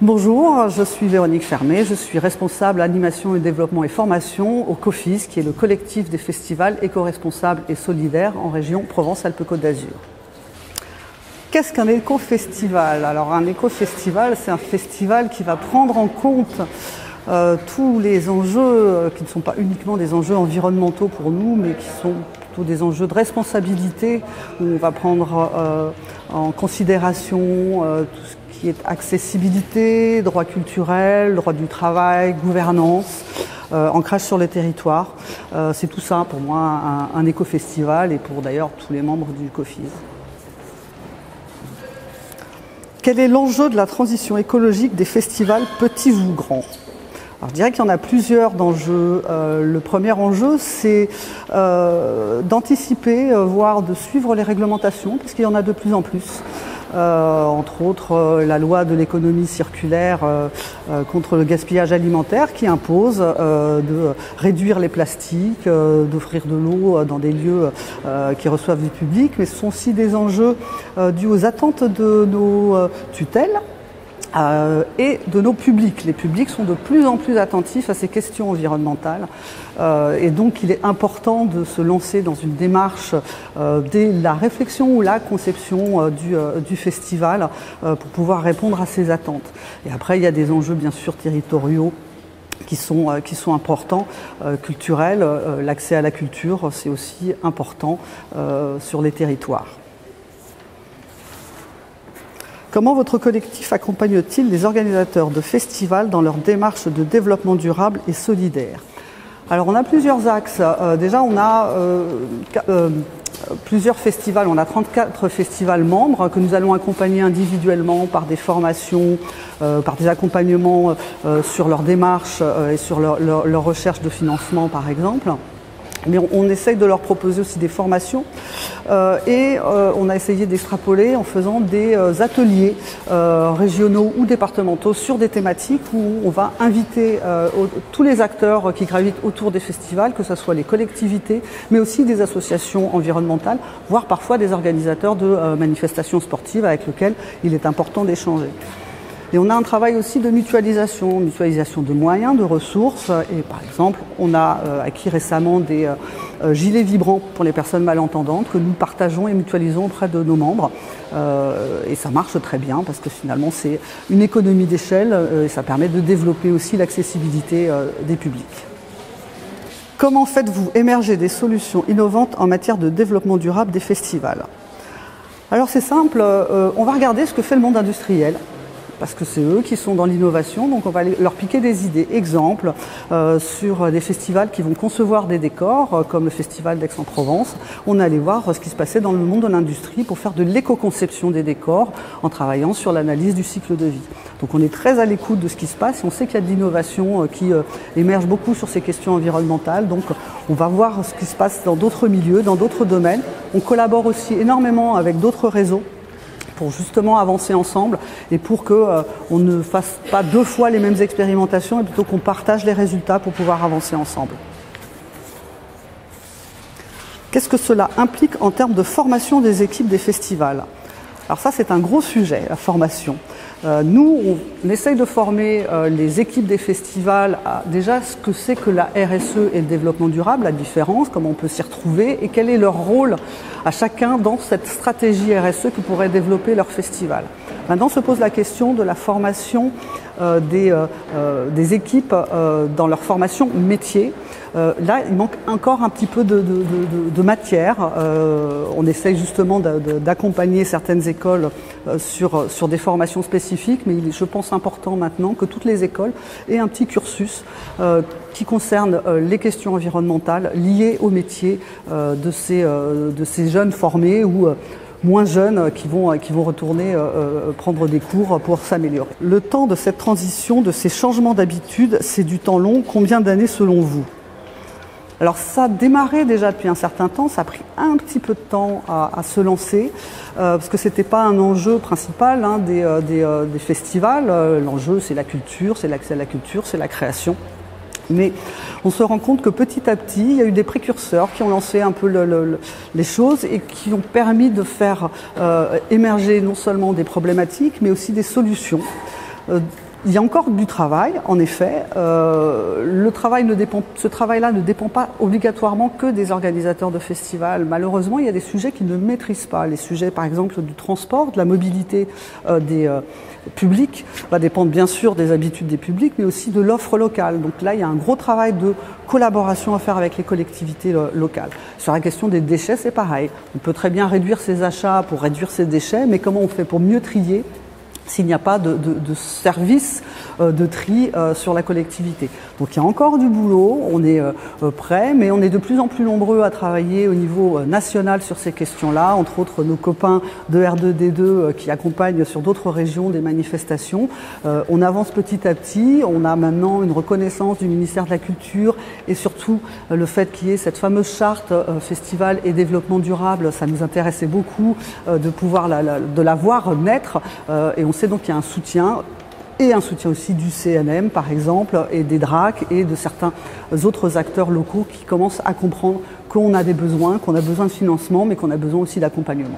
Bonjour, je suis Véronique Fermé, je suis responsable animation et développement et formation au COFIS, qui est le collectif des festivals éco-responsables et solidaires en région Provence-Alpes-Côte d'Azur. Qu'est-ce qu'un éco-festival? Alors un éco-festival, c'est un festival qui va prendre en compte tous les enjeux qui ne sont pas uniquement des enjeux environnementaux pour nous, mais qui sont plutôt des enjeux de responsabilité, où on va prendre en considération tout ce qui est accessibilité, droit culturel, droit du travail, gouvernance, ancrage sur les territoires. C'est tout ça pour moi un éco-festival et pour d'ailleurs tous les membres du COFIS. Quel est l'enjeu de la transition écologique des festivals petits ou grands? Alors, je dirais qu'il y en a plusieurs d'enjeux. Le premier enjeu, c'est d'anticiper, voire de suivre les réglementations, parce qu'il y en a de plus en plus. Entre autres, la loi de l'économie circulaire contre le gaspillage alimentaire qui impose de réduire les plastiques, d'offrir de l'eau dans des lieux qui reçoivent du public, mais ce sont aussi des enjeux dus aux attentes de nos tutelles et de nos publics. Les publics sont de plus en plus attentifs à ces questions environnementales et donc il est important de se lancer dans une démarche dès la réflexion ou la conception du festival pour pouvoir répondre à ces attentes. Et après il y a des enjeux bien sûr territoriaux qui sont importants, culturels, l'accès à la culture c'est aussi important sur les territoires. Comment votre collectif accompagne-t-il les organisateurs de festivals dans leur démarche de développement durable et solidaire? Alors on a plusieurs axes. Déjà on a plusieurs festivals, on a 34 festivals membres que nous allons accompagner individuellement par des formations, par des accompagnements sur leur démarche et sur leur recherche de financement par exemple. Mais on essaye de leur proposer aussi des formations et on a essayé d'extrapoler en faisant des ateliers régionaux ou départementaux sur des thématiques où on va inviter tous les acteurs qui gravitent autour des festivals, que ce soit les collectivités, mais aussi des associations environnementales, voire parfois des organisateurs de manifestations sportives avec lesquels il est important d'échanger. Et on a un travail aussi de mutualisation de moyens, de ressources. Et par exemple, on a acquis récemment des gilets vibrants pour les personnes malentendantes que nous partageons et mutualisons auprès de nos membres. Et ça marche très bien parce que finalement c'est une économie d'échelle et ça permet de développer aussi l'accessibilité des publics. Comment faites-vous émerger des solutions innovantes en matière de développement durable des festivals? Alors c'est simple, on va regarder ce que fait le monde industriel. Parce que c'est eux qui sont dans l'innovation, donc on va leur piquer des idées. Exemple, sur des festivals qui vont concevoir des décors, comme le festival d'Aix-en-Provence, on est allé voir ce qui se passait dans le monde de l'industrie pour faire de l'éco-conception des décors en travaillant sur l'analyse du cycle de vie. Donc on est très à l'écoute de ce qui se passe et on sait qu'il y a de l'innovation qui émerge beaucoup sur ces questions environnementales. Donc on va voir ce qui se passe dans d'autres milieux, dans d'autres domaines. On collabore aussi énormément avec d'autres réseaux pour justement avancer ensemble et pour qu'on ne fasse pas deux fois les mêmes expérimentations et plutôt qu'on partage les résultats pour pouvoir avancer ensemble. Qu'est-ce que cela implique en termes de formation des équipes des festivals? Alors ça, c'est un gros sujet, la formation. Nous, on essaye de former les équipes des festivals à déjà ce que c'est que la RSE et le développement durable, la différence, comment on peut s'y retrouver et quel est leur rôle à chacun dans cette stratégie RSE que pourrait développer leur festival. Maintenant se pose la question de la formation des équipes dans leur formation métier. Là, il manque encore un petit peu de matière. On essaye justement d'accompagner certaines écoles sur des formations spécifiques, mais il est, je pense, important maintenant que toutes les écoles aient un petit cursus qui concerne les questions environnementales liées au métier de ces jeunes formés ou moins jeunes qui vont retourner prendre des cours pour s'améliorer. Le temps de cette transition, de ces changements d'habitude, c'est du temps long. Combien d'années selon vous? Alors ça a démarré déjà depuis un certain temps, ça a pris un petit peu de temps à se lancer, parce que c'était pas un enjeu principal des festivals. L'enjeu c'est la culture, c'est l'accès à la culture, c'est la création. Mais on se rend compte que petit à petit, il y a eu des précurseurs qui ont lancé un peu les choses et qui ont permis de faire émerger non seulement des problématiques, mais aussi des solutions. Il y a encore du travail, en effet. Ce travail-là ne dépend pas obligatoirement que des organisateurs de festivals. Malheureusement, il y a des sujets qu'ils ne maîtrisent pas. Les sujets, par exemple, du transport, de la mobilité des publics, va dépendre bien sûr des habitudes des publics, mais aussi de l'offre locale. Donc là, il y a un gros travail de collaboration à faire avec les collectivités locales. Sur la question des déchets, c'est pareil. On peut très bien réduire ses achats pour réduire ses déchets, mais comment on fait pour mieux trier s'il n'y a pas de service de tri sur la collectivité. Donc il y a encore du boulot, on est prêt, mais on est de plus en plus nombreux à travailler au niveau national sur ces questions-là, entre autres nos copains de R2D2 qui accompagnent sur d'autres régions des manifestations. On avance petit à petit, on a maintenant une reconnaissance du ministère de la Culture et surtout le fait qu'il y ait cette fameuse charte festival et développement durable, ça nous intéressait beaucoup de pouvoir de la voir naître et on sait donc qu'il y a un soutien aussi du CNM par exemple et des DRAC et de certains autres acteurs locaux qui commencent à comprendre qu'on a des besoins, qu'on a besoin de financement mais qu'on a besoin aussi d'accompagnement.